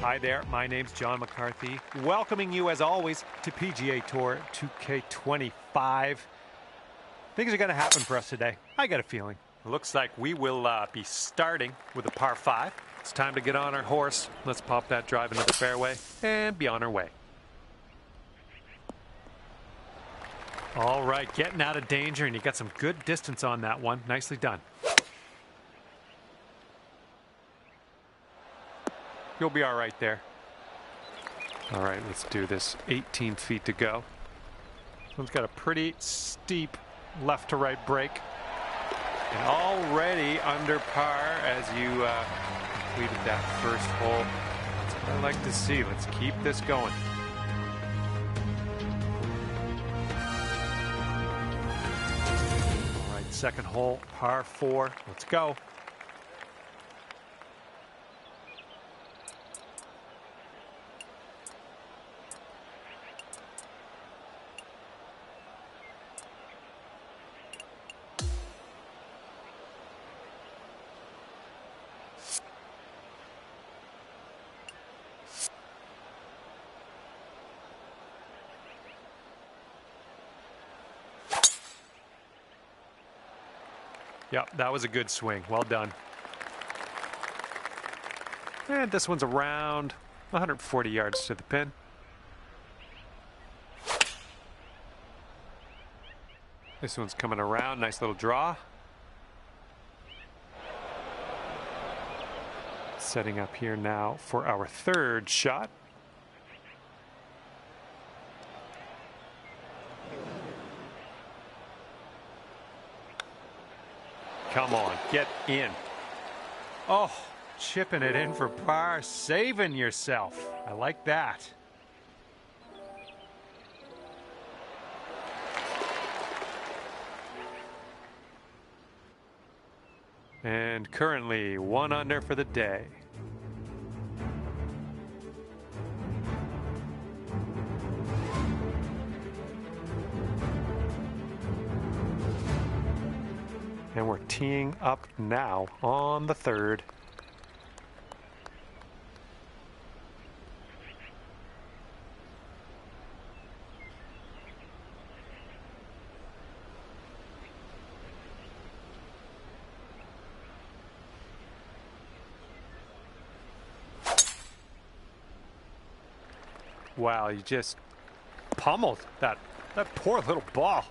Hi there, my name's John McCarthy, welcoming you as always to PGA Tour 2K25. Things are going to happen for us today. I got a feeling. It looks like we will be starting with a par 5. It's time to get on our horse. Let's pop that drive into the fairway and be on our way. All right, getting out of danger, and you got some good distance on that one. Nicely done. You'll be all right there. All right, let's do this. 18 feet to go. This one's got a pretty steep left to right break. And already under par as you completed that first hole. That's what I like to see. Let's keep this going. All right, second hole, par 4. Let's go. Yep, that was a good swing. Well done. And this one's around 140 yards to the pin. This one's coming around. Nice little draw. Setting up here now for our third shot. Come on, get in. Oh, chipping it in for par, saving yourself. I like that. And currently 1 under for the day. And we're teeing up now on the third. Wow, you just pummeled that poor little ball.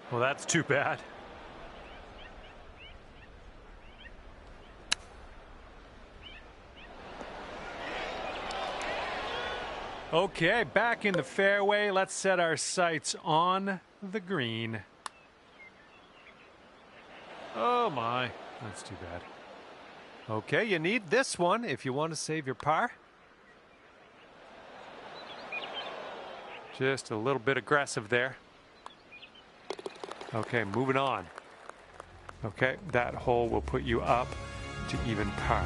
Well, that's too bad. Okay, back in the fairway. Let's set our sights on the green. Oh my, that's too bad. Okay, you need this one if you want to save your par. Just a little bit aggressive there. Okay, moving on. Okay, that hole will put you up to even par.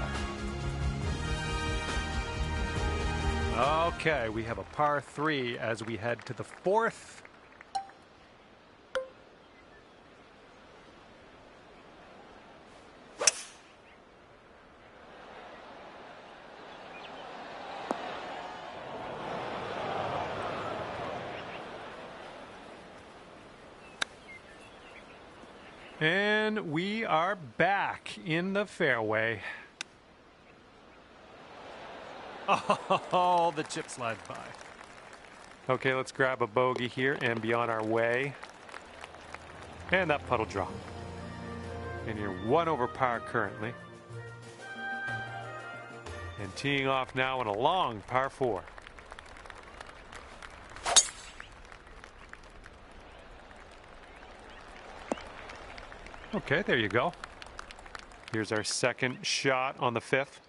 Okay, we have a par 3 as we head to the fourth. And we are back in the fairway. Oh, the chip slides by. Okay, let's grab a bogey here and be on our way. And that puddle draw. And you're 1 over par currently. And teeing off now on a long par 4. Okay, there you go. Here's our second shot on the 5th.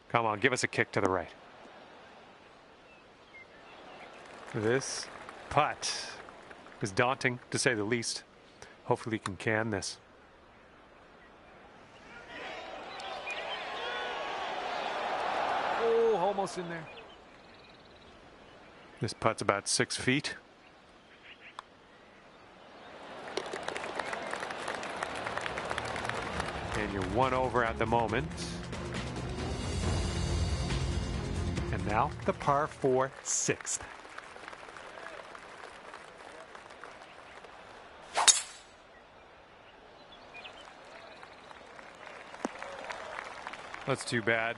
Come on, give us a kick to the right. This putt is daunting, to say the least. Hopefully he can this. Oh, almost in there. This putt's about 6 feet. And you're 1 over at the moment. And now the par 4 6th. That's too bad.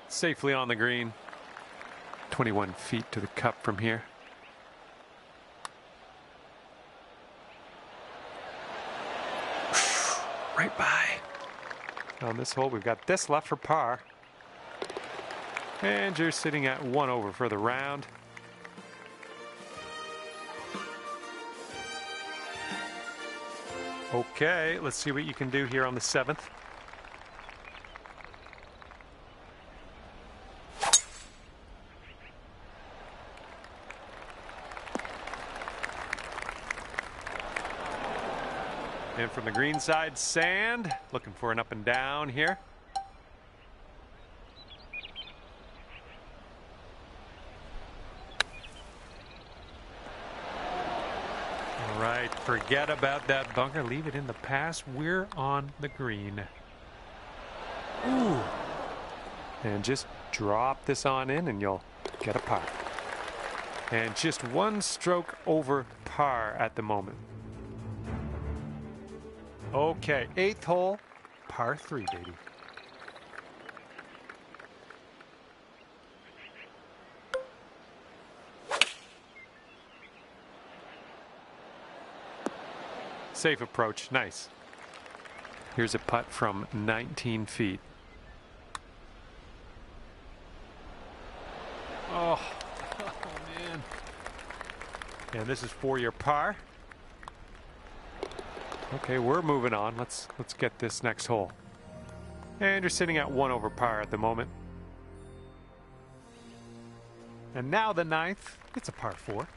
Safely on the green. 21 feet to the cup from here. Right by. On this hole, we've got this left for par. And you're sitting at 1 over for the round. Okay, let's see what you can do here on the 7th. And from the green side, sand. Looking for an up and down here. All right, forget about that bunker. Leave it in the pass. We're on the green. Ooh. And just drop this on in and you'll get a par. And just 1 stroke over par at the moment. Okay, 8th hole, par 3, baby. Safe approach, nice. Here's a putt from 19 feet. Oh, man. And this is for your par. Okay, we're moving on. Let's get this next hole. And you're sitting at 1 over par at the moment. And now the 9th. It's a par 4.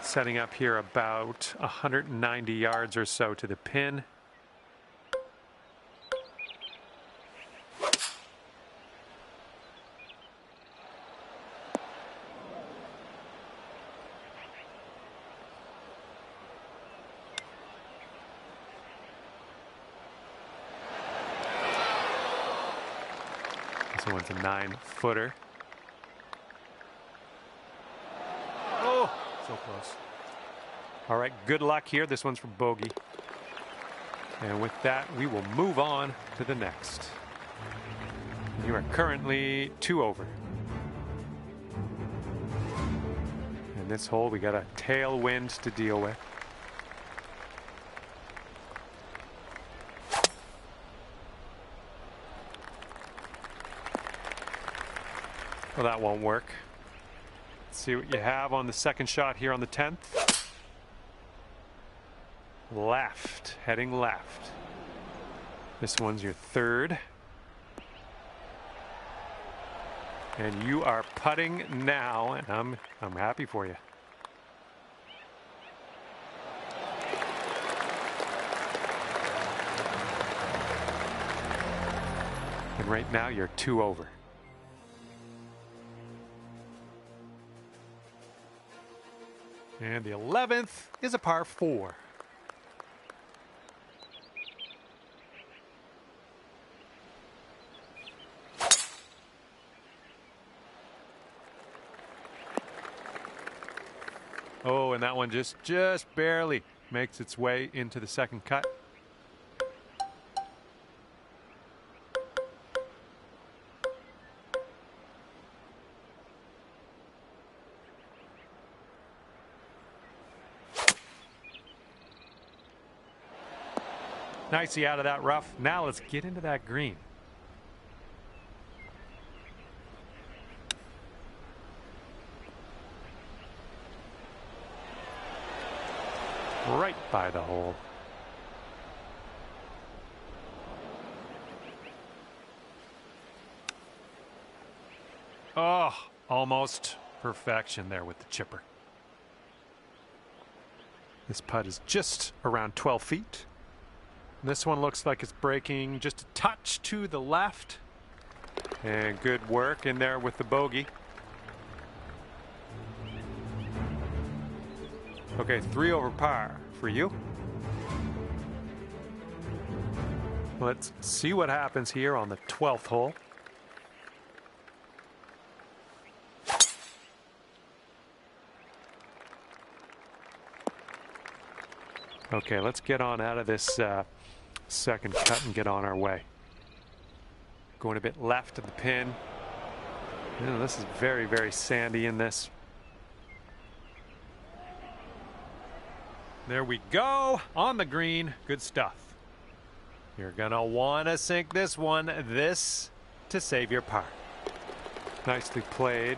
Setting up here about 190 yards or so to the pin. This one's a 9-footer. Oh, so close. All right, good luck here. This one's for bogey. And with that, we will move on to the next. You are currently 2 over. In this hole, we got a tailwind to deal with. Well, that won't work. Let's see what you have on the second shot here on the 10th. Left, heading left. This one's your 3rd. And you are putting now, and I'm happy for you. And right now you're 2 over. And the 11th is a par 4. Oh, and that one just barely makes its way into the second cut. Nicely out of that rough. Now let's get into that green. right by the hole. Oh, almost perfection there with the chipper. This putt is just around 12 feet. This one looks like it's breaking just a touch to the left. And good work in there with the bogey. Okay, 3 over par for you. Let's see what happens here on the 12th hole. Okay, let's get on out of this second cut and get on our way. Going a bit left of the pin. This is very, very sandy in this. There we go on the green. Good stuff. You're gonna want to sink this one, this to save your par. Nicely played.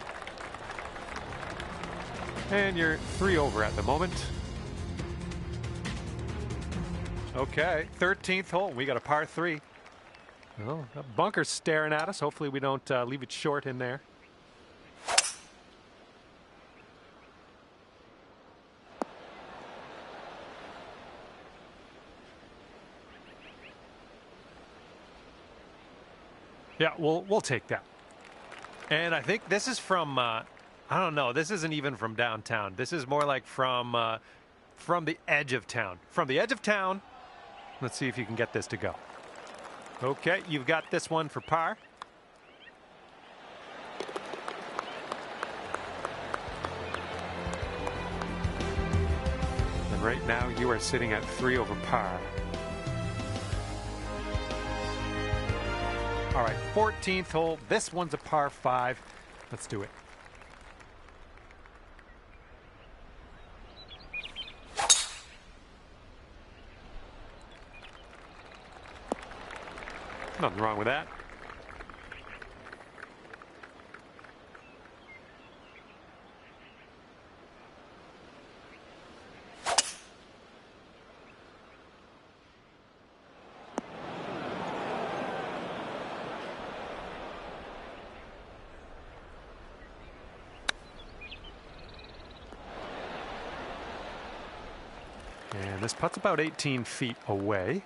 And you're 3 over at the moment. Okay, 13th hole. We got a par 3. Well, that bunker's staring at us. Hopefully we don't leave it short in there. Yeah, we'll take that. And I think this is from I don't know. This isn't even from downtown. This is more like from the edge of town. From the edge of town. Let's see if you can get this to go. Okay, you've got this one for par. And right now you are sitting at 3 over par. All right, 14th hole. This one's a par 5. Let's do it. Nothing wrong with that. And this putt's about 18 feet away.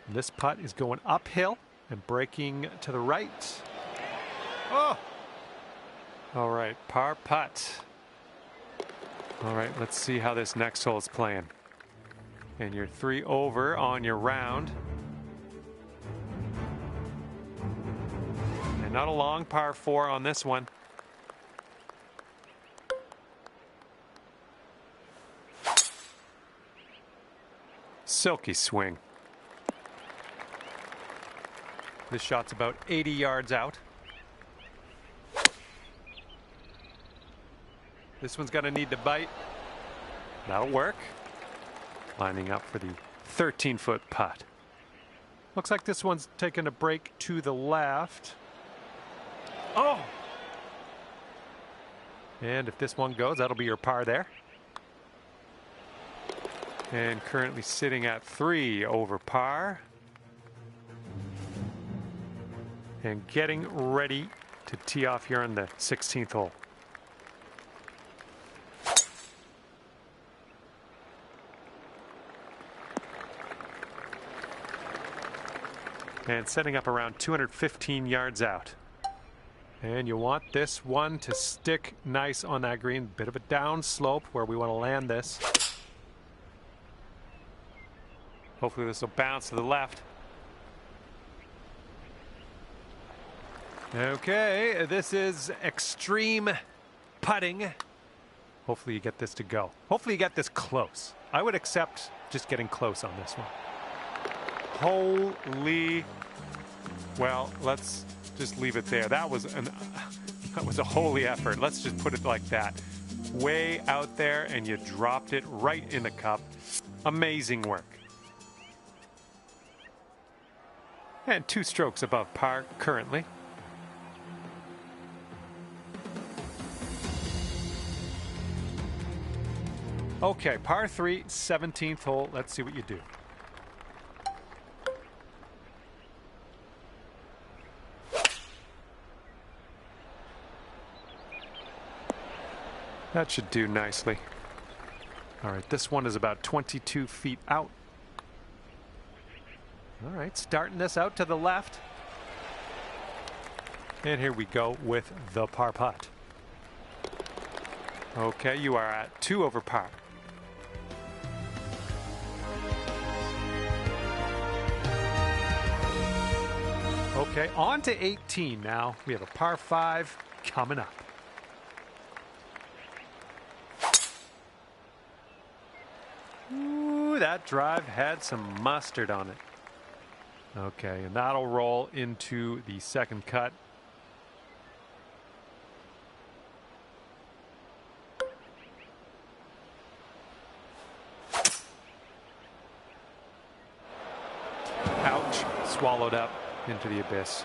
This putt is going uphill and breaking to the right. Oh! All right, par putt. All right, let's see how this next hole is playing. And you're 3 over on your round. And not a long par 4 on this one. Silky swing. This shot's about 80 yards out. This one's gonna need to bite. That'll work. Lining up for the 13-foot putt. Looks like this one's taking a break to the left. Oh! And if this one goes, that'll be your par there. And currently sitting at 3 over par. And getting ready to tee off here on the 16th hole. And setting up around 215 yards out. And you want this one to stick nice on that green. Bit of a down slope where we want to land this. Hopefully this will bounce to the left. Okay, this is extreme putting. Hopefully you get this to go. Hopefully you get this close. I would accept just getting close on this one. Holy, well, let's just leave it there. That was a holy effort. Let's just put it like that. Way out there, and you dropped it right in the cup. Amazing work. And 2 strokes above par currently. Okay, par 3, 17th hole. Let's see what you do. That should do nicely. All right, this one is about 22 feet out. All right, starting this out to the left. And here we go with the par putt. Okay, you are at 2 over par. Okay, on to 18 now. We have a par 5 coming up. Ooh, that drive had some mustard on it. Okay, and that'll roll into the second cut. Ouch, swallowed up into the abyss.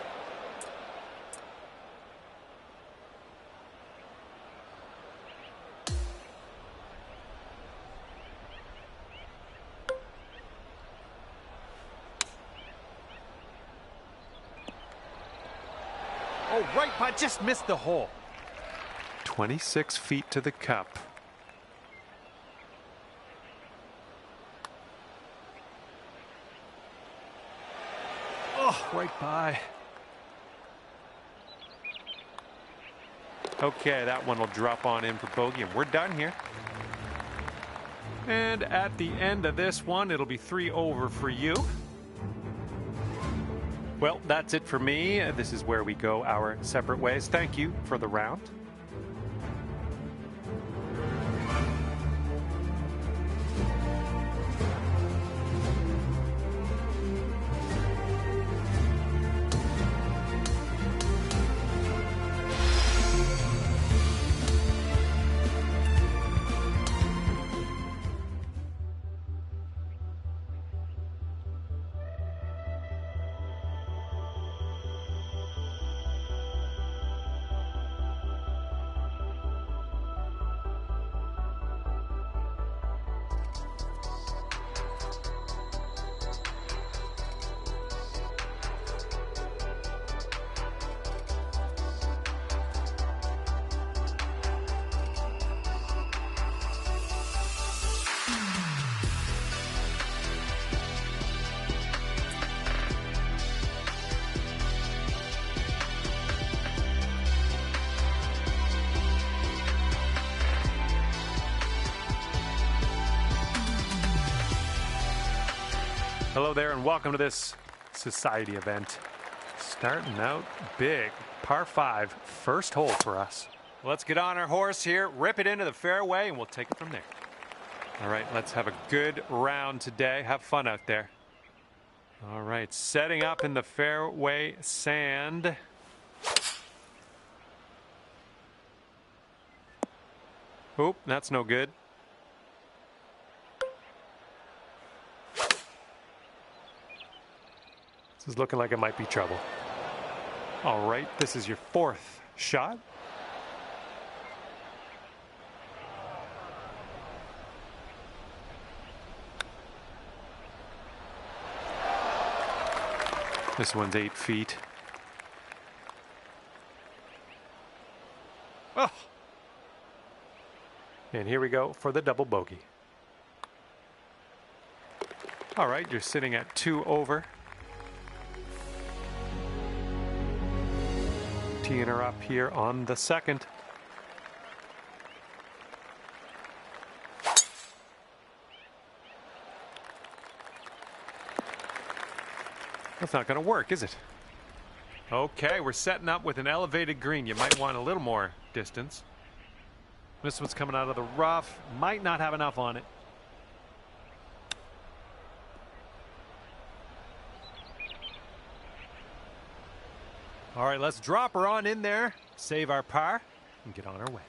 Oh, right, but just missed the hole. 26 feet to the cup. Oh, right by. Okay, that one will drop on in for bogey, and we're done here. And at the end of this one, it'll be 3 over for you. Well, that's it for me. This is where we go our separate ways. Thank you for the round. Hello there and welcome to this society event. Starting out big. Par 5, first hole for us. Let's get on our horse here, rip it into the fairway, and we'll take it from there. All right, let's have a good round today. Have fun out there. All right, setting up in the fairway sand. Oop, that's no good. This is looking like it might be trouble. All right, this is your 4th shot. This one's 8 feet. Oh! And here we go for the double bogey. All right, you're sitting at 2 over. Teeing her up here on the second. That's not going to work, is it? Okay, we're setting up with an elevated green. You might want a little more distance. This one's coming out of the rough. Might not have enough on it. All right, let's drop her on in there, save our par, and get on our way.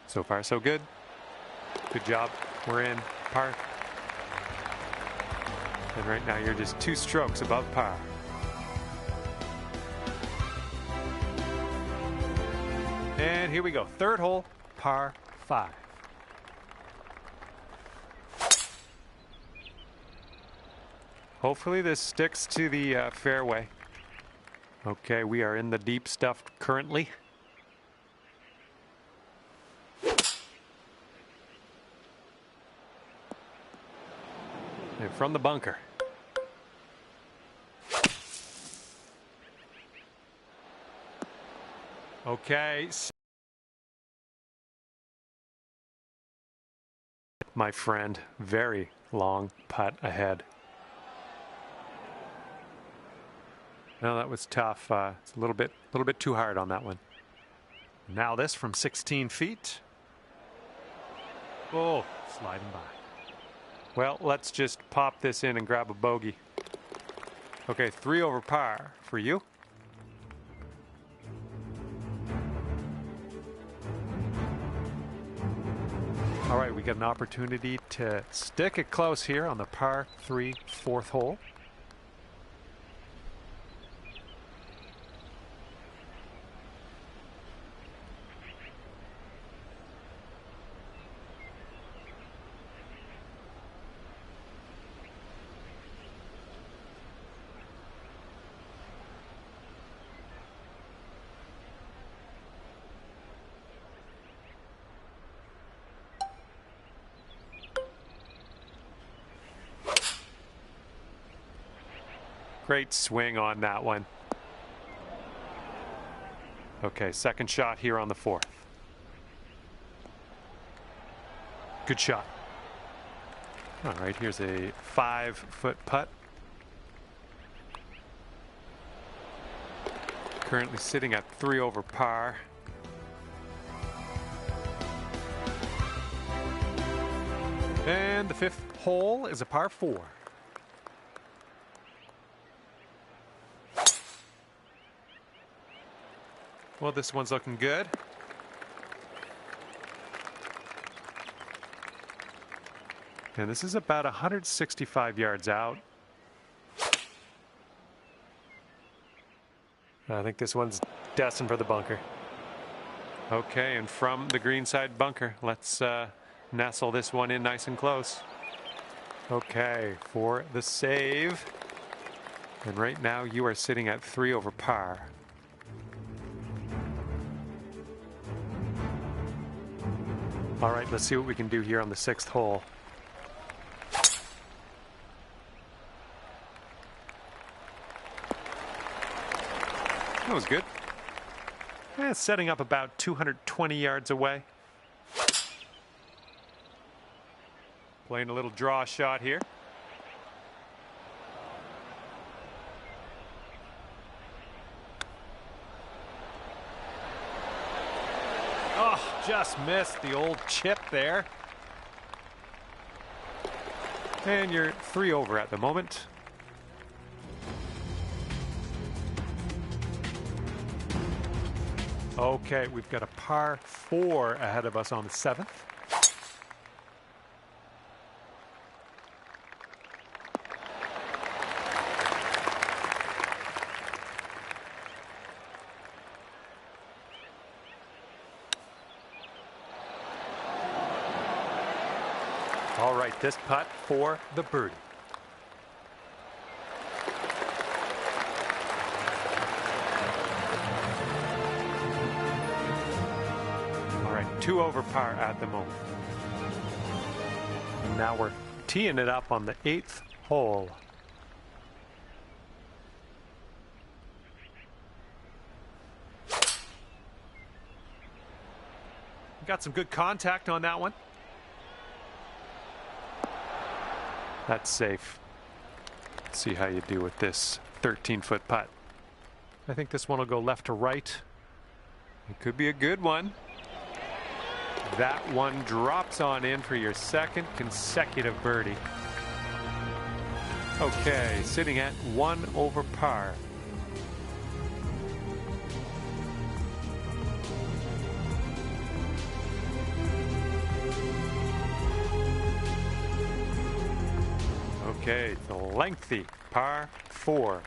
So far, so good. Good job. We're in par. And right now, you're just 2 strokes above par. And here we go. 3rd hole, par 5. Hopefully this sticks to the fairway. Okay, we are in the deep stuff currently. And from the bunker. Okay. My friend, very long putt ahead. No, that was tough. It's a little bit too hard on that one. Now this from 16 feet. Oh, sliding by. Well, let's just pop this in and grab a bogey. Okay, 3 over par for you. All right, we get an opportunity to stick it close here on the par 3 4th hole. Great swing on that one. Okay, second shot here on the 4th. Good shot. All right, here's a 5-foot putt. Currently sitting at 3 over par. And the 5th hole is a par 4. Well, this one's looking good. And this is about 165 yards out. I think this one's destined for the bunker. Okay, and from the greenside bunker, let's nestle this one in nice and close. Okay, for the save. And right now you are sitting at 3 over par. All right, let's see what we can do here on the 6th hole. That was good. Setting up about 220 yards away. Playing a little draw shot here. Oh, just missed the old chip there. And you're 3 over at the moment. Okay, we've got a par 4 ahead of us on the 7th. All right, this putt for the birdie. All right, 2 over par at the moment. And now we're teeing it up on the 8th hole. Got some good contact on that one. That's safe. Let's see how you do with this 13-foot putt. I think this one will go left to right. It could be a good one. That one drops on in for your 2nd consecutive birdie. Okay, sitting at 1 over par. Okay, the lengthy par 4.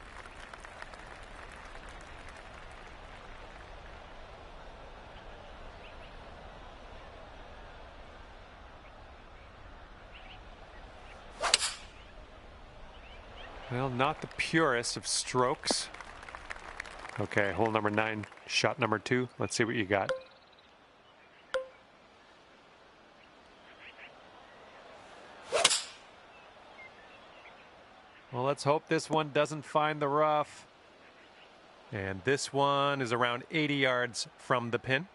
Well, not the purest of strokes. Okay, hole number 9, shot number 2. Let's see what you got. Well, let's hope this one doesn't find the rough. And this one is around 80 yards from the pin.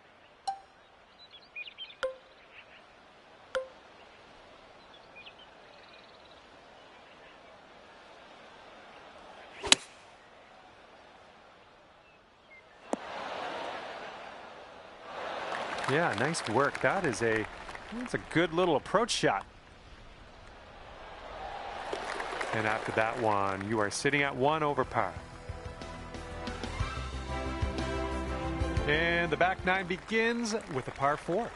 Yeah, nice work. That's a good little approach shot. And after that one, you are sitting at 1 over par. And the back 9 begins with a par 4.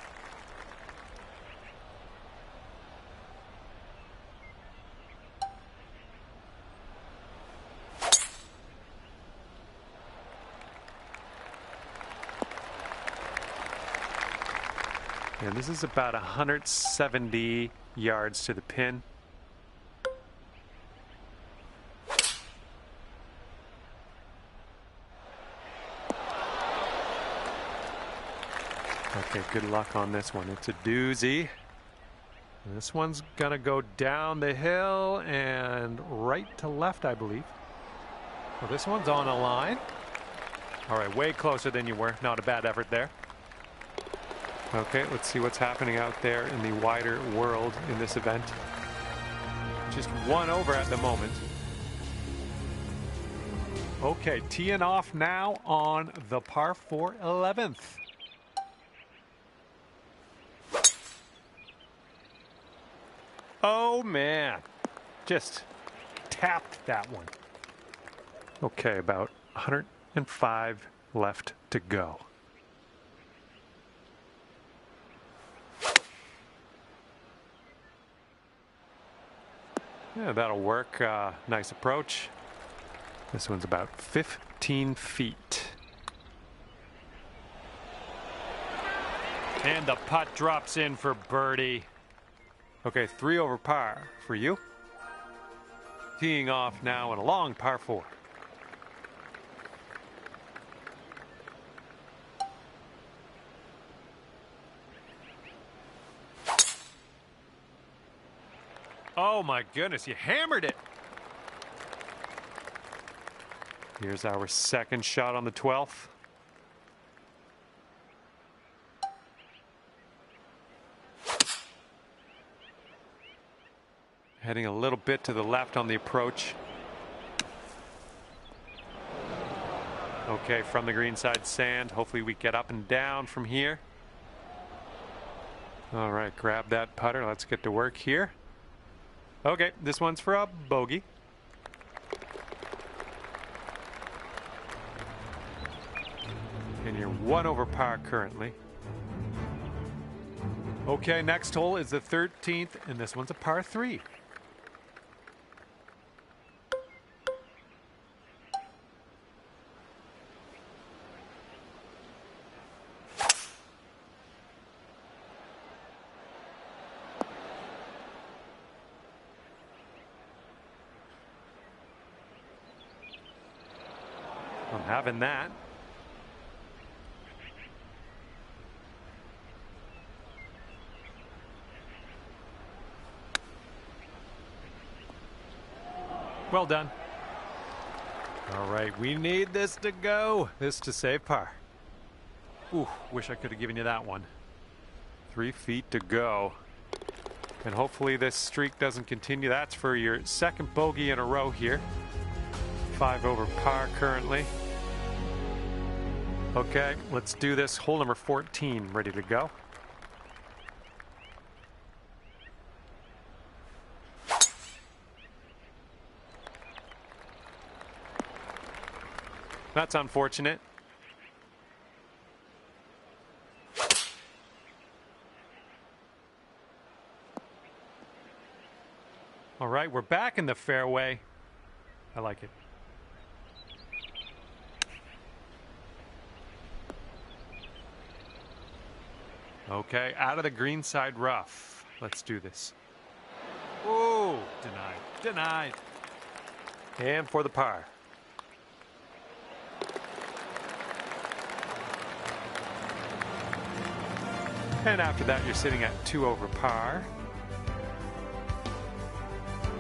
And this is about 170 yards to the pin. Okay, good luck on this one. It's a doozy. And this one's gonna go down the hill and right to left, I believe. Well, this one's on a line. All right, way closer than you were. Not a bad effort there. Okay, let's see what's happening out there in the wider world in this event. Just 1 over at the moment. Okay, teeing off now on the par 4 11th. Oh man, just tapped that one. Okay, about 105 left to go. Yeah, that'll work. Nice approach. This one's about 15 feet. And the putt drops in for birdie. Okay, 3 over par for you. Teeing off now in a long par 4. Oh my goodness, you hammered it. Here's our second shot on the 12th. Heading a little bit to the left on the approach. Okay, from the greenside sand. Hopefully we get up and down from here. All right, grab that putter. Let's get to work here. Okay, this one's for a bogey. And you're 1 over par currently. Okay, next hole is the 13th, and this one's a par 3. I'm having that. Well done. All right, we need this to go. This to save par. Ooh, wish I could have given you that one. 3 feet to go. And hopefully this streak doesn't continue. That's for your second bogey in a row here. 5 over par currently. Okay, let's do this. Hole number 14 ready to go. That's unfortunate. All right, we're back in the fairway. I like it. Okay, out of the greenside rough. Let's do this. Oh, denied. Denied. And for the par. And after that, you're sitting at 2 over par.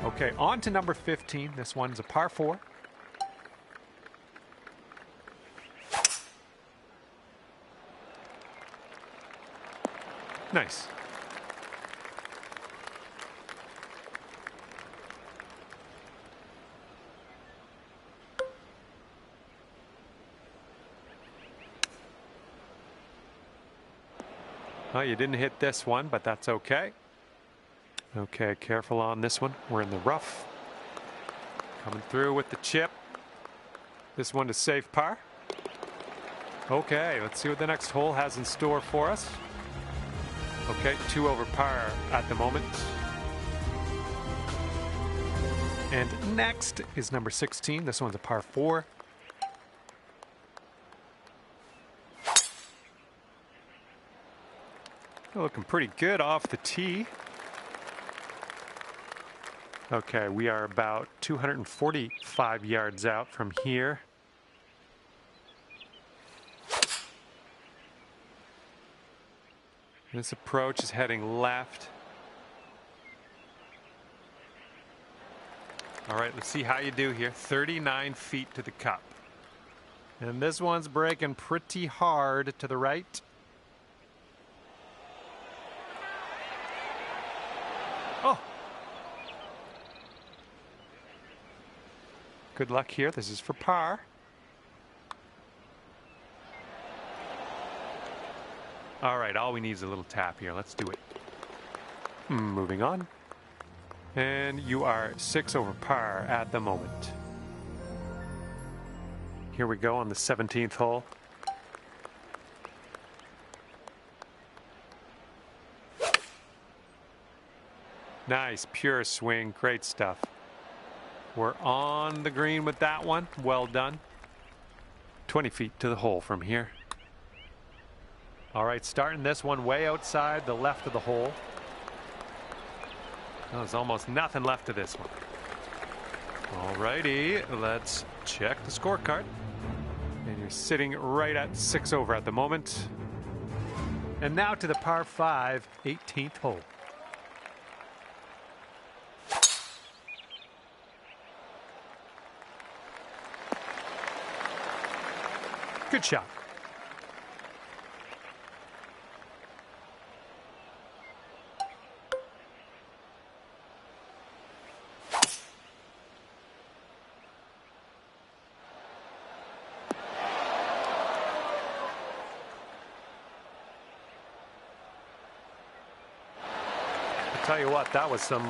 Okay, on to number 15. This one's a par 4. Nice. Well, you didn't hit this one, but that's okay. Okay, careful on this one. We're in the rough. Coming through with the chip. This one is safe par. Okay, let's see what the next hole has in store for us. Okay, 2 over par at the moment. And next is number 16. This one's a par 4. Looking pretty good off the tee. Okay, we are about 245 yards out from here. This approach is heading left. All right, let's see how you do here. 39 feet to the cup. And this one's breaking pretty hard to the right. Oh. Good luck here. This is for par. All right, all we need is a little tap here. Let's do it. Moving on. And you are 6 over par at the moment. Here we go on the 17th hole. Nice, pure swing. Great stuff. We're on the green with that one. Well done. 20 feet to the hole from here. All right, starting this one way outside the left of the hole. There's almost nothing left of this one. All righty, let's check the scorecard. And you're sitting right at 6 over at the moment. And now to the par 5, 18th hole. Good shot. I'll tell you what, that was some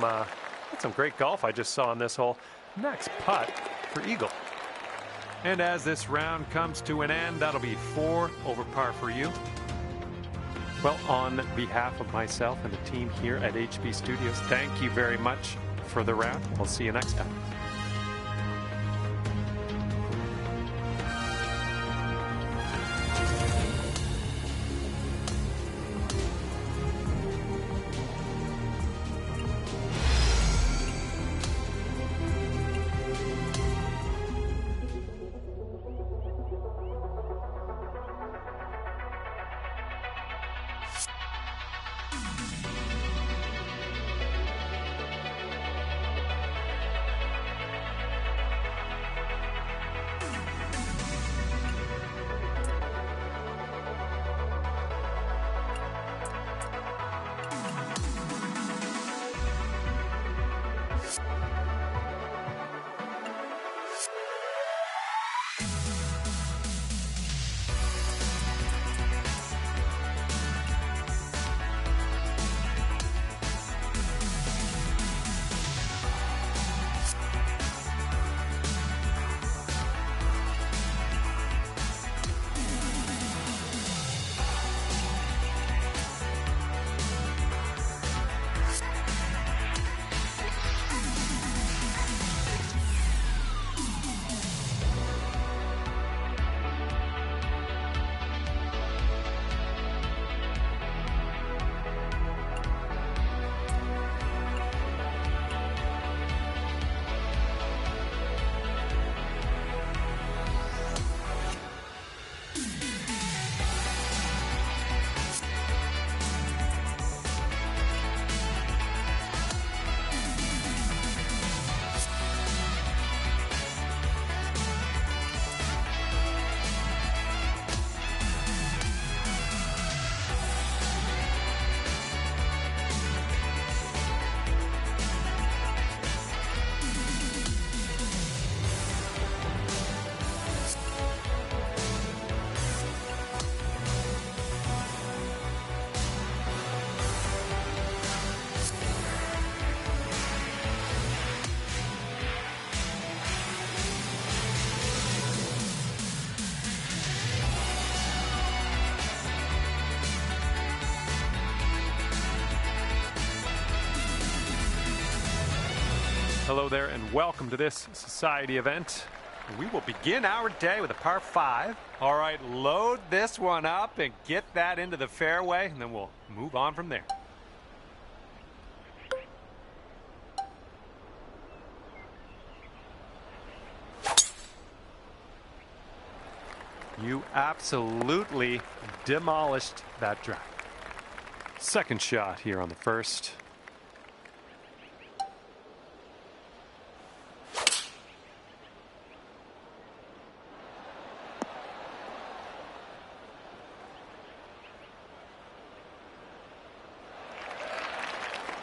great golf I just saw on this hole. Next putt for eagle. And as this round comes to an end, that'll be 4 over par for you. Well, on behalf of myself and the team here at HB Studios, thank you very much for the round. We'll see you next time. Hello there and welcome to this society event. We will begin our day with a par 5. All right, load this one up and get that into the fairway, and then we'll move on from there. You absolutely demolished that drive. Second shot here on the first.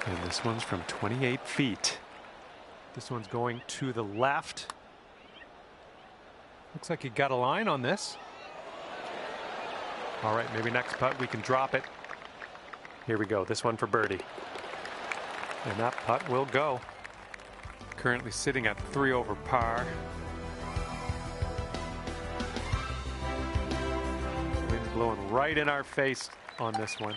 And this one's from 28 feet. This one's going to the left. Looks like you got a line on this. All right, maybe next putt we can drop it. Here we go. This one for birdie. And that putt will go. Currently sitting at 3 over par. Wind's blowing right in our face on this one.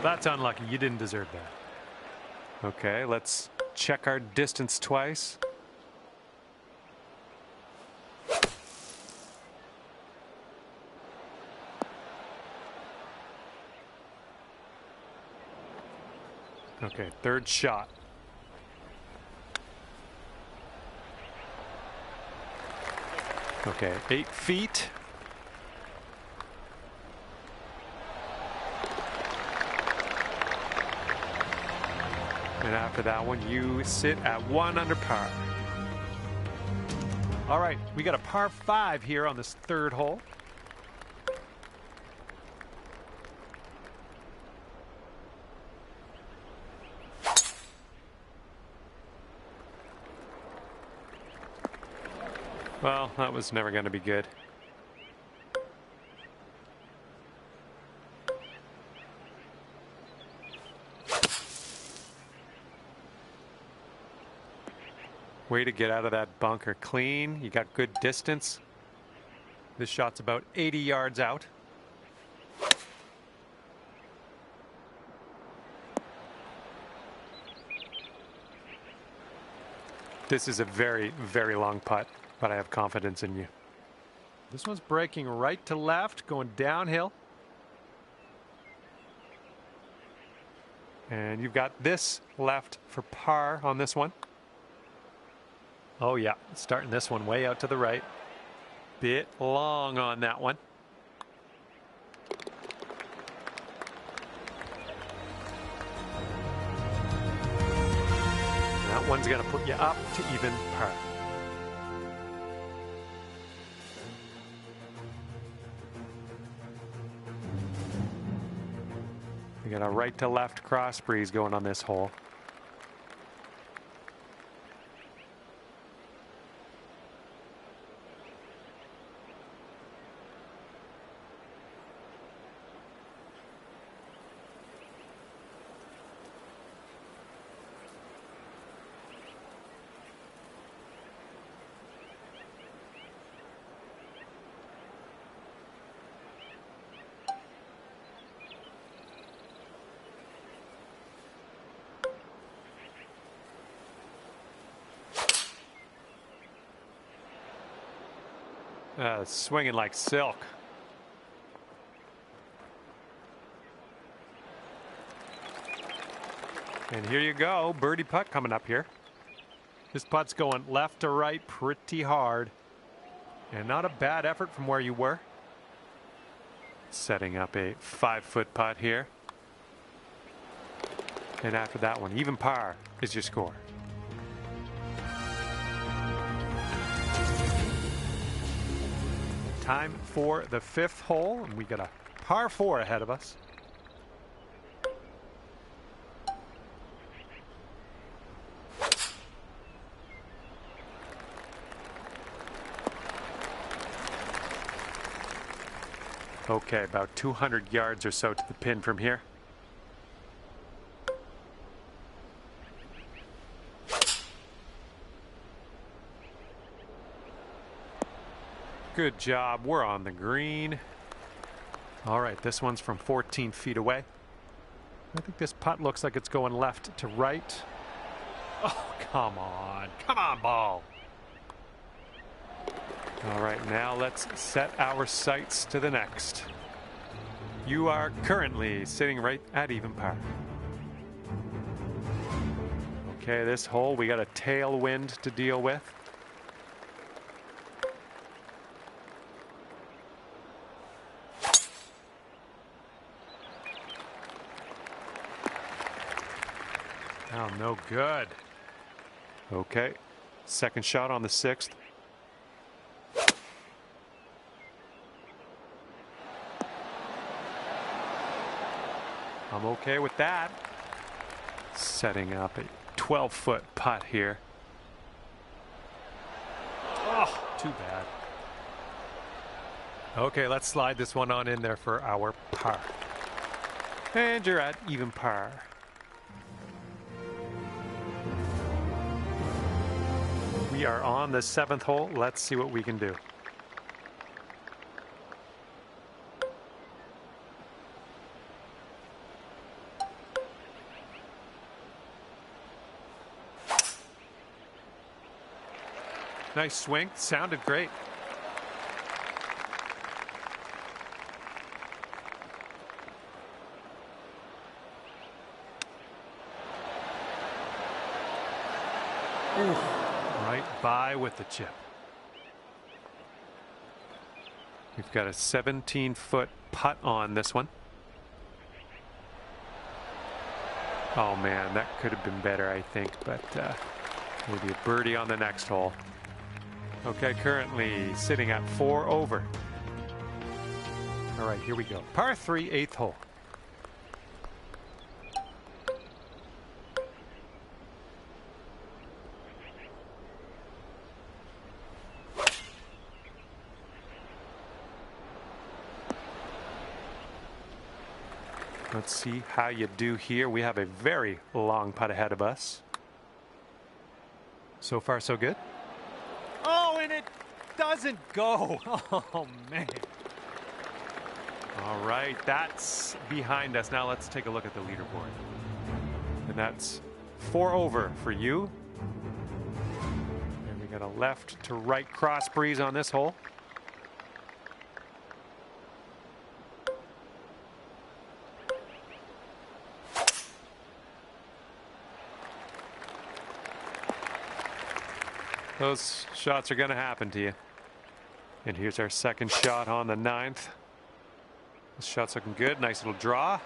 That's unlucky. You didn't deserve that. Okay, let's check our distance twice. Okay, third shot. Okay, 8 feet. And after that one, you sit at 1 under par. All right, we got a par 5 here on this third hole. Well, that was never going to be good. Way to get out of that bunker clean. You got good distance. This shot's about 80 yards out. This is a very, very long putt, but I have confidence in you. This one's breaking right to left, going downhill. And you've got this left for par on this one. Oh yeah, starting this one way out to the right. Bit long on that one. That one's going to put you up to even par. We got a right to left cross breeze going on this hole. Swinging like silk. And here you go, birdie putt coming up here. This putt's going left to right pretty hard. And not a bad effort from where you were. Setting up a 5-foot putt here. And after that one, even par is your score. Time for the 5th hole, and we got a par 4 ahead of us. Okay, about 200 yards or so to the pin from here. Good job. We're on the green. All right, this one's from 14 feet away. I think this putt looks like it's going left to right. Oh, come on. Come on, ball. All right, now let's set our sights to the next. You are currently sitting right at even par. Okay, this hole, we got a tailwind to deal with. Oh, no good. Okay, second shot on the 6th. I'm okay with that. Setting up a 12-foot putt here. Oh, too bad. Okay, let's slide this one on in there for our par. And you're at even par. We are on the 7th hole. Let's see what we can do. Nice swing. Sounded great. Ooh. Right by with the chip. We've got a 17-foot putt on this one. Oh man, that could have been better, I think, but maybe a birdie on the next hole. Okay, currently sitting at 4 over. All right, here we go. Par 3, 8th hole. Let's see how you do here. We have a very long putt ahead of us. So far, so good. Oh, and it doesn't go. Oh, man. All right, that's behind us. Now let's take a look at the leaderboard. And that's 4 over for you. And we got a left to right cross breeze on this hole. Those shots are going to happen to you. And here's our second shot on the 9th. This shot's looking good. Nice little draw.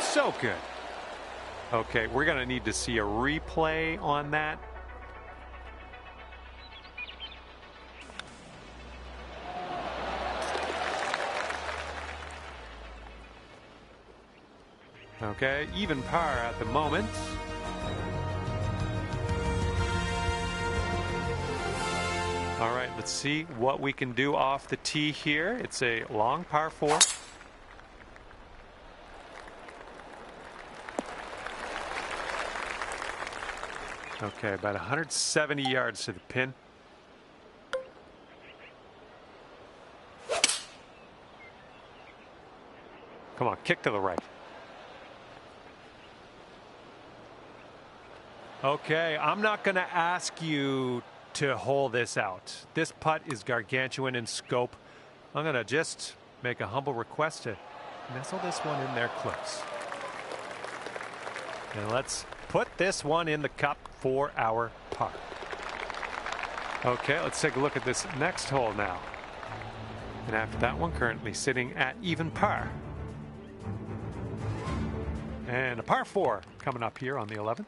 So good. Okay, we're going to need to see a replay on that. Okay, even par at the moment. All right, let's see what we can do off the tee here. It's a long par 4. Okay, about 170 yards to the pin. Come on, kick to the right. Okay, I'm not going to ask you to hole this out. This putt is gargantuan in scope. I'm going to just make a humble request to nestle this one in there close. And let's put this one in the cup for our par. Okay, let's take a look at this next hole now. And after that one, currently sitting at even par. And a par 4 coming up here on the 11th.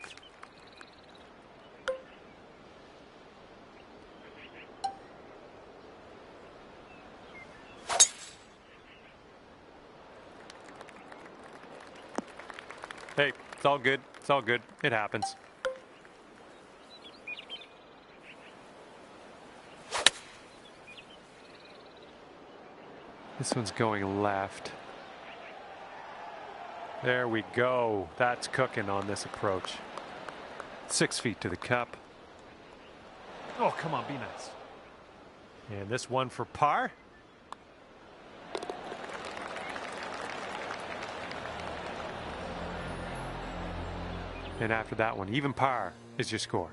Hey, it's all good. It's all good. It happens. This one's going left. There we go. That's cooking on this approach. 6 feet to the cup. Oh, come on, be nice. And this one for par. And after that one, even par is your score.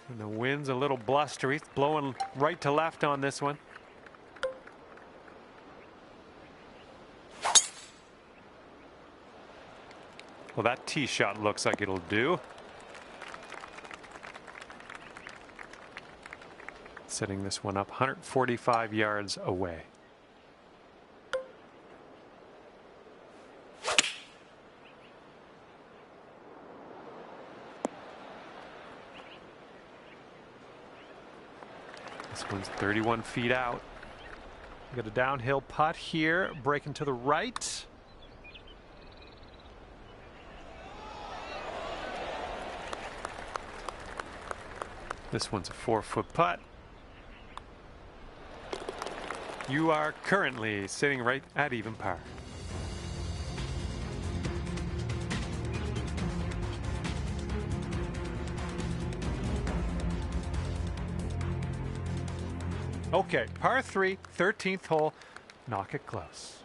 And the wind's a little blustery. It's blowing right to left on this one. Well, that tee shot looks like it'll do. Setting this one up 145 yards away. This one's 31 feet out. We got a downhill putt here, breaking to the right. This one's a 4-foot putt. You are currently sitting right at even par. Okay, par 3, 13th hole. Knock it close.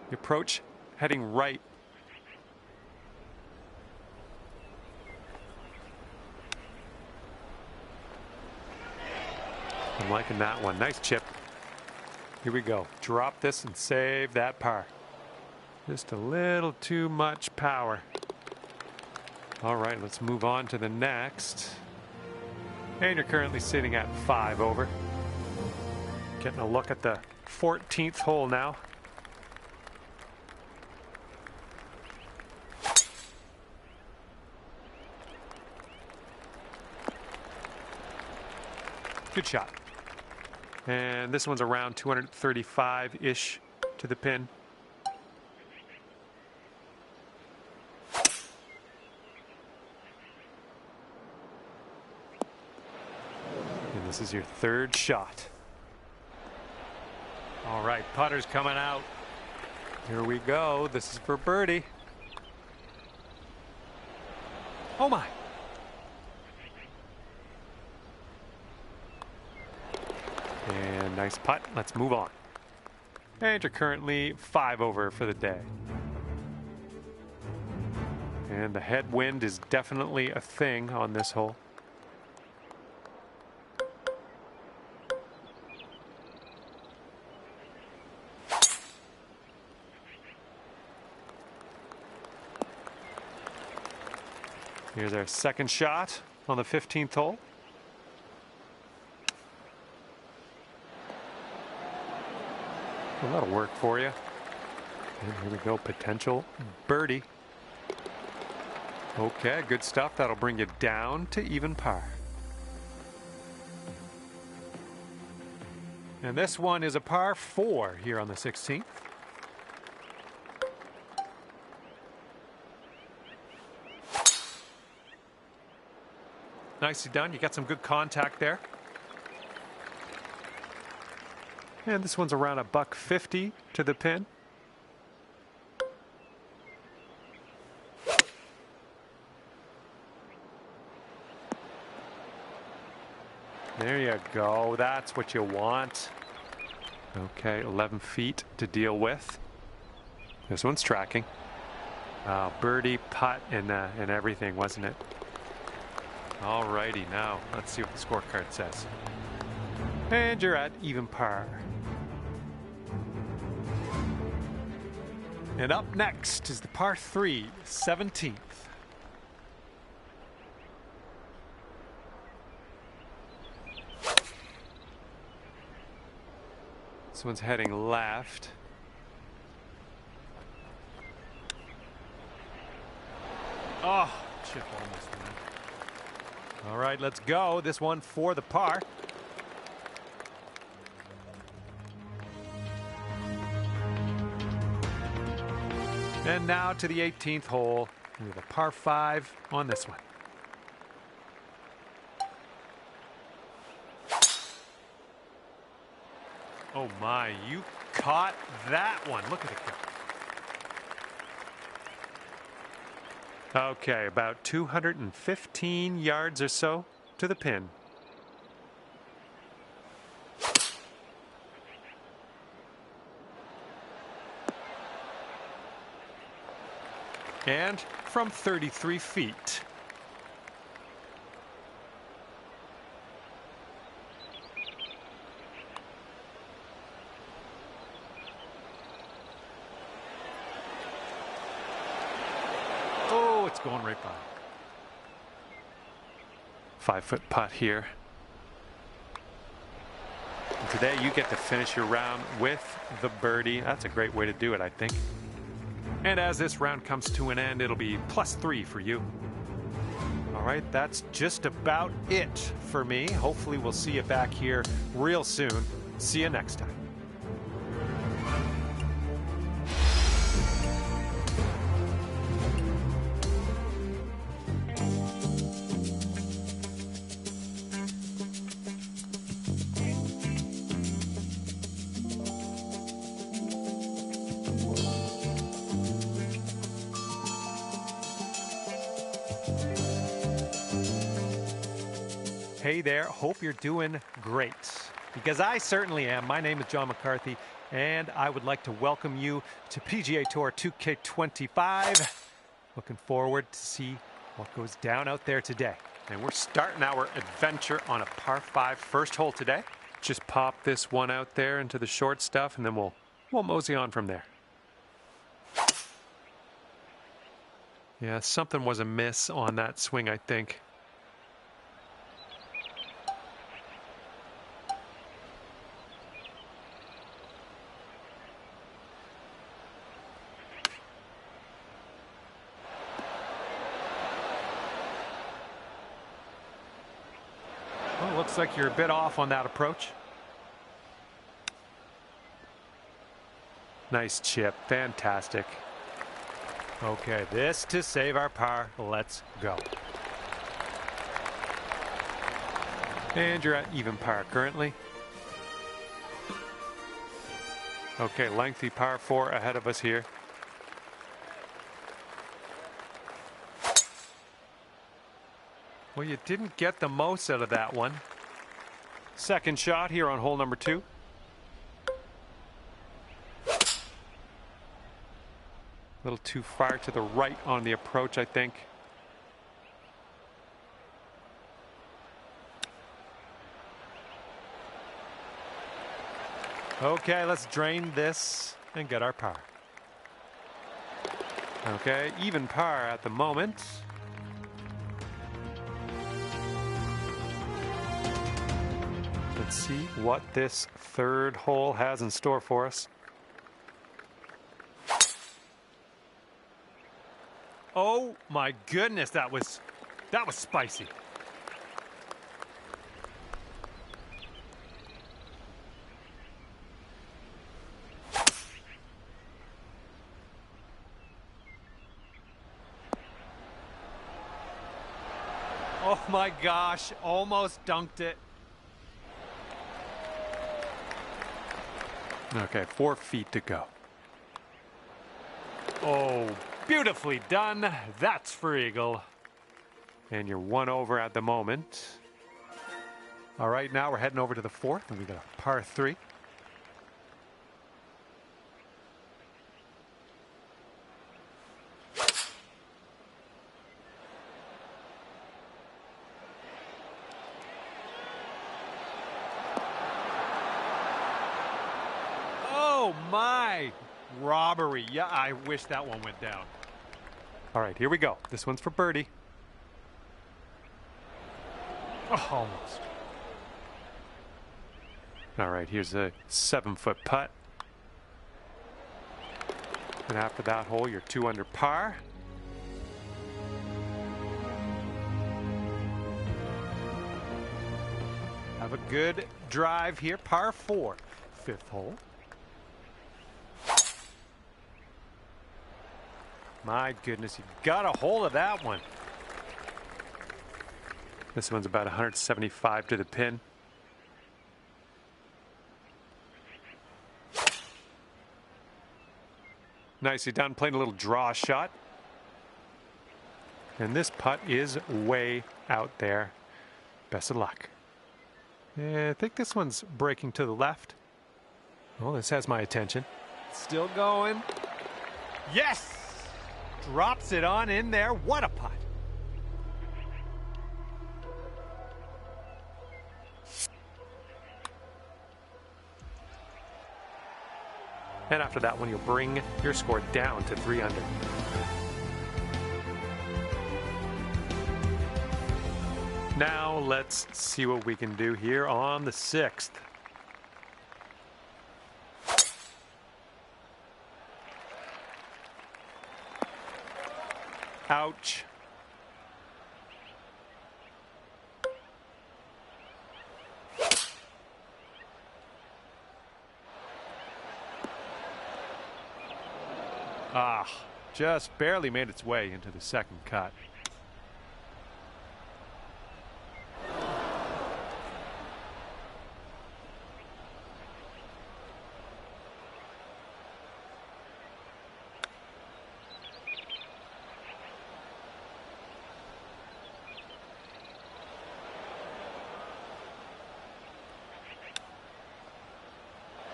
The approach heading right. I'm liking that one. Nice chip. Here we go. Drop this and save that par. Just a little too much power. All right, let's move on to the next. And you're currently sitting at 5 over. Getting a look at the 14th hole now. Good shot. And this one's around 235-ish to the pin. And this is your third shot. All right, putter's coming out. Here we go. This is for birdie. Oh my. And nice putt. Let's move on. And you're currently 5 over for the day. And the headwind is definitely a thing on this hole. Here's our second shot on the 15th hole. Well, that'll work for you. And here we go, potential birdie. Okay, good stuff. That'll bring you down to even par. And this one is a par 4 here on the 16th. Nicely done. You got some good contact there. And this one's around $150 to the pin. There you go. That's what you want. Okay, 11 feet to deal with. This one's tracking. Birdie, putt, and everything, wasn't it? All righty, now let's see what the scorecard says. And you're at even par. And up next is the par 3, 17th. This one's heading left. Oh, chip almost went. All right, let's go. This one for the par. And now to the 18th hole. We have a par 5 on this one. Oh my, you caught that one. Look at it go. Okay, about 215 yards or so to the pin. And from 33 feet. Oh, it's going right by. 5-foot putt here. And today you get to finish your round with the birdie. That's a great way to do it, I think. And as this round comes to an end, it'll be +3 for you. All right, that's just about it for me. Hopefully we'll see you back here real soon. See you next time. Hey there, hope you're doing great, because I certainly am. My name is John McCarthy, and I would like to welcome you to PGA Tour 2K25. Looking forward to see what goes down out there today. And we're starting our adventure on a par 5 first hole today. Just pop this one out there into the short stuff, and then we'll mosey on from there. Yeah, something was amiss on that swing, I think. Well, looks like you're a bit off on that approach. Nice chip, fantastic. Okay, this to save our par. Let's go. And you're at even par currently. Okay, lengthy par 4 ahead of us here. Well, you didn't get the most out of that one. Second shot here on hole number 2. A little too far to the right on the approach, I think. Okay, let's drain this and get our par. Okay, even par at the moment. Let's see what this third hole has in store for us. Oh my goodness, that was spicy. Oh my gosh, almost dunked it. Okay, 4 feet to go. Oh, beautifully done. That's for eagle. And you're 1 over at the moment. All right, now we're heading over to the 4th, and we got a par 3. Oh my, robbery. Yeah, I wish that one went down. All right, here we go. This one's for birdie. Oh, almost. All right, here's a 7-foot putt. And after that hole, you're 2 under par. Have a good drive here. Par 4, 5th hole. My goodness, you got a hold of that one. This one's about 175 to the pin. Nicely done, playing a little draw shot. And this putt is way out there. Best of luck. Yeah, I think this one's breaking to the left. Oh, this has my attention. Still going. Yes! Drops it on in there. What a putt. And after that one, you'll bring your score down to 3 under. Now let's see what we can do here on the 6th. Ouch. Just barely made its way into the second cut.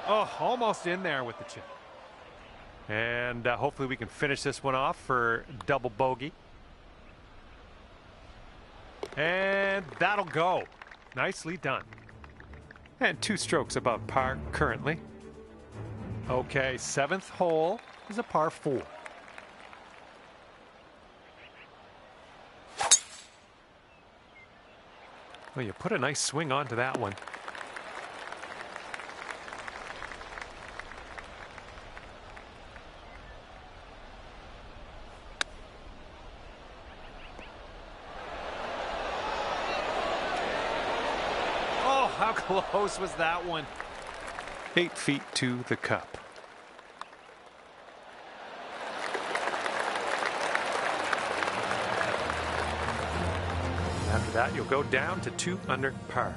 Oh, almost in there with the chip. And hopefully we can finish this one off for double bogey. And that'll go. Nicely done. And 2 strokes above par currently. Okay, 7th hole is a par 4. Well, you put a nice swing onto that one. How close was that one? 8 feet to the cup. After that, you'll go down to 2 under par.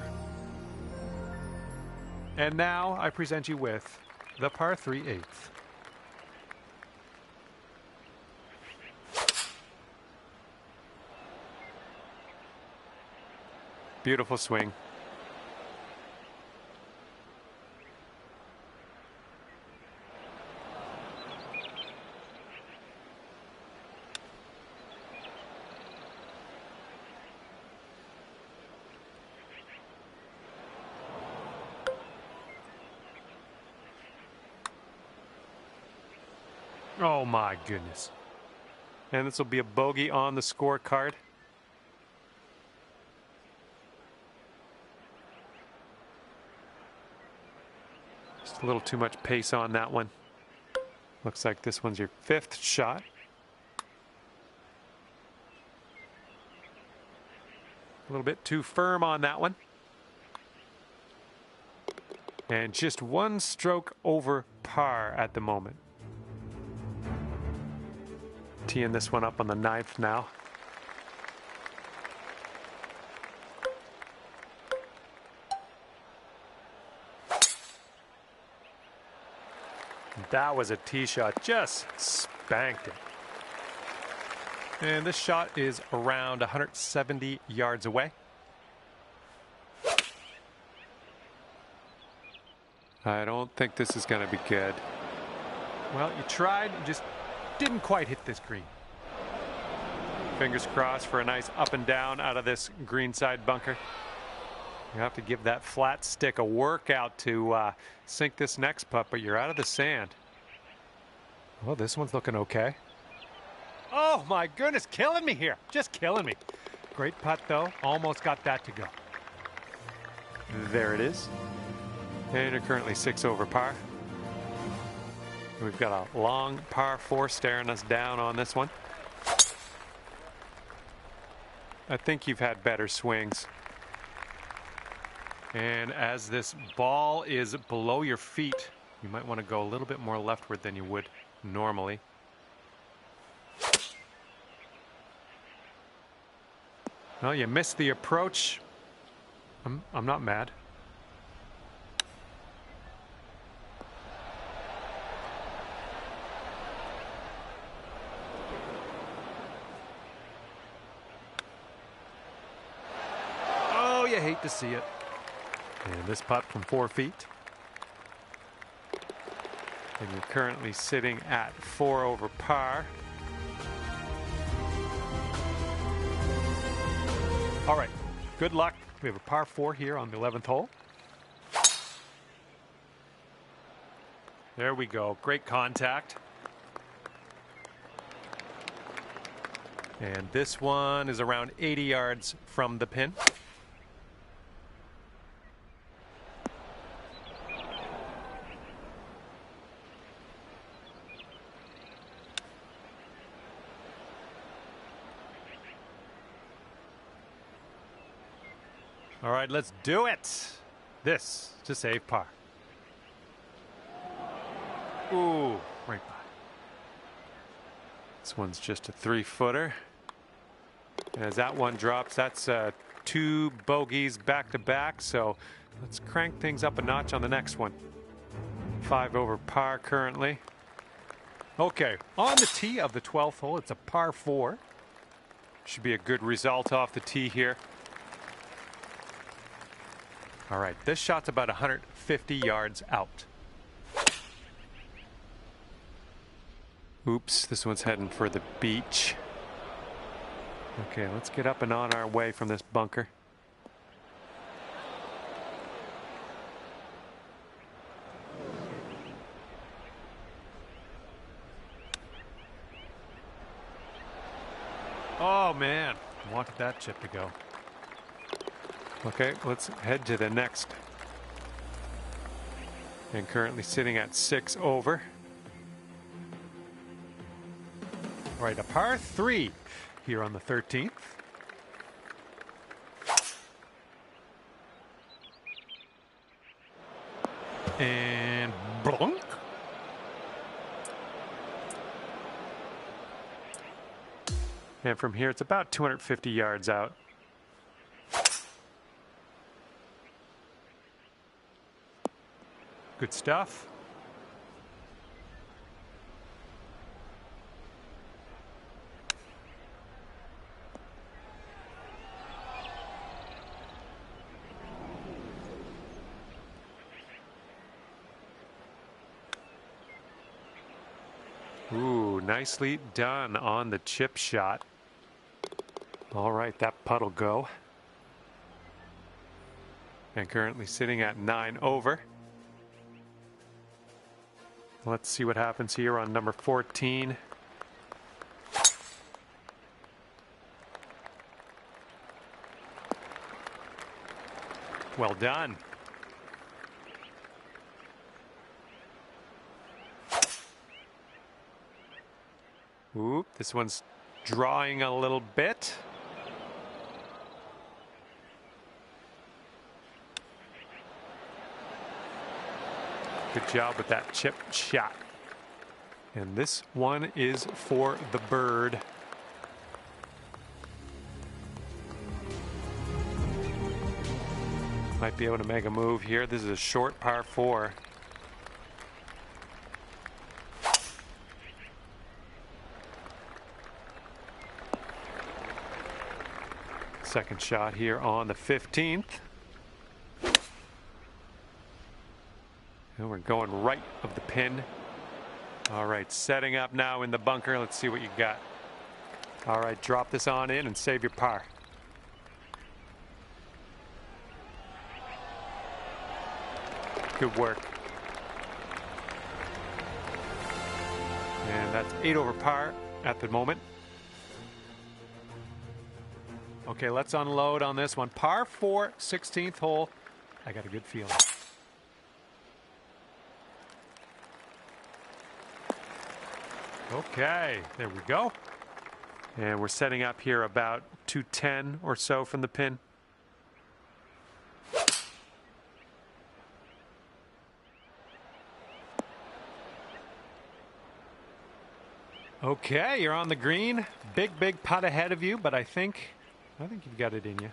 And now I present you with the par 3/8. Beautiful swing. Oh my goodness. And this will be a bogey on the scorecard. Just a little too much pace on that one. Looks like this one's your 5th shot. A little bit too firm on that one. And just 1 stroke over par at the moment. Teeing this one up on the 9th now. That was a tee shot, just spanked it. And this shot is around 170 yards away. I don't think this is going to be good. Well, you tried, you just didn't quite hit this green. Fingers crossed for a nice up and down out of this greenside bunker. You have to give that flat stick a workout to sink this next putt, but you're out of the sand. Well, this one's looking okay. Oh my goodness, killing me here. Just killing me. Great putt though. Almost got that to go. There it is. And you're currently 6 over par. We've got a long par 4 staring us down on this one. I think you've had better swings. And as this ball is below your feet, you might want to go a little bit more leftward than you would normally. Well, you missed the approach. I'm not mad. Oh, you hate to see it. And this putt from 4 feet. And you're currently sitting at 4 over par. All right, good luck. We have a par 4 here on the 11th hole. There we go. Great contact. And this one is around 80 yards from the pin. All right, let's do it. This to save par. Ooh, right by. This one's just a 3-footer. As that one drops, that's 2 bogeys back to back. So let's crank things up a notch on the next one. 5 over par currently. Okay, on the tee of the 12th hole, it's a par 4. Should be a good result off the tee here. All right, this shot's about 150 yards out. Oops, this one's heading for the beach. Okay, let's get up and on our way from this bunker. Oh man, I wanted that chip to go. Okay, let's head to the next. And currently sitting at 6 over. All right, a par 3 here on the 13th. And blunk. And from here, it's about 250 yards out. Good stuff. Ooh, nicely done on the chip shot. All right, that putt'll go. And currently sitting at 9 over. Let's see what happens here on number 14. Well done. Ooh, this one's drawing a little bit. Good job with that chip shot. And this one is for the bird. Might be able to make a move here. This is a short par 4. Second shot here on the 15th. And we're going right of the pin. All right, setting up now in the bunker. Let's see what you got. All right, drop this on in and save your par. Good work. And that's 8 over par at the moment. Okay, let's unload on this one. Par 4, 16th hole. I got a good feeling. Okay, there we go. And we're setting up here about 210 or so from the pin. Okay, you're on the green. Big putt ahead of you, but I think you've got it in you.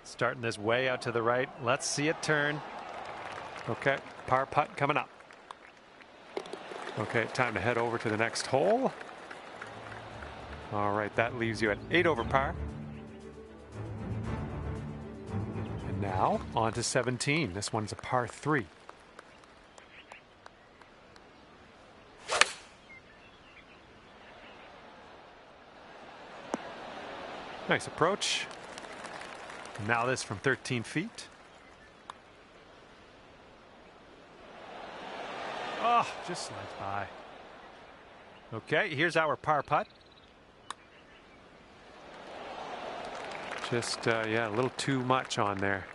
Starting this way out to the right. Let's see it turn. Okay, par putt coming up. Okay, time to head over to the next hole. All right, that leaves you at 8 over par. And now on to 17. This one's a par 3. Nice approach. Now this from 13 feet. Oh, just slides by. Okay, here's our par putt. Just, yeah, a little too much on there.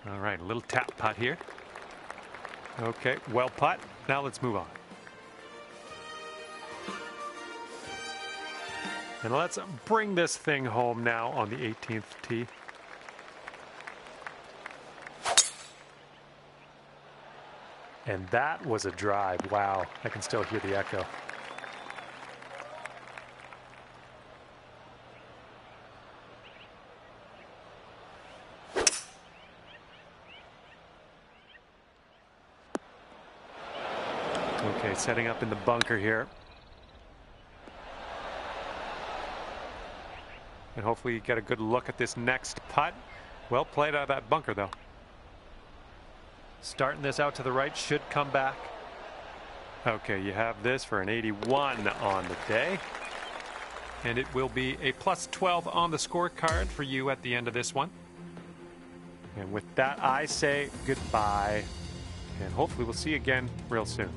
All right, a little tap putt here. Okay, well putt. Now let's move on. And let's bring this thing home now on the 18th tee. And that was a drive. Wow, I can still hear the echo. Okay, setting up in the bunker here. And hopefully you get a good look at this next putt. Well played out of that bunker, though. Starting this out to the right, should come back. Okay, you have this for an 81 on the day. And it will be a plus 12 on the scorecard for you at the end of this one. And with that, I say goodbye. And hopefully we'll see you again real soon.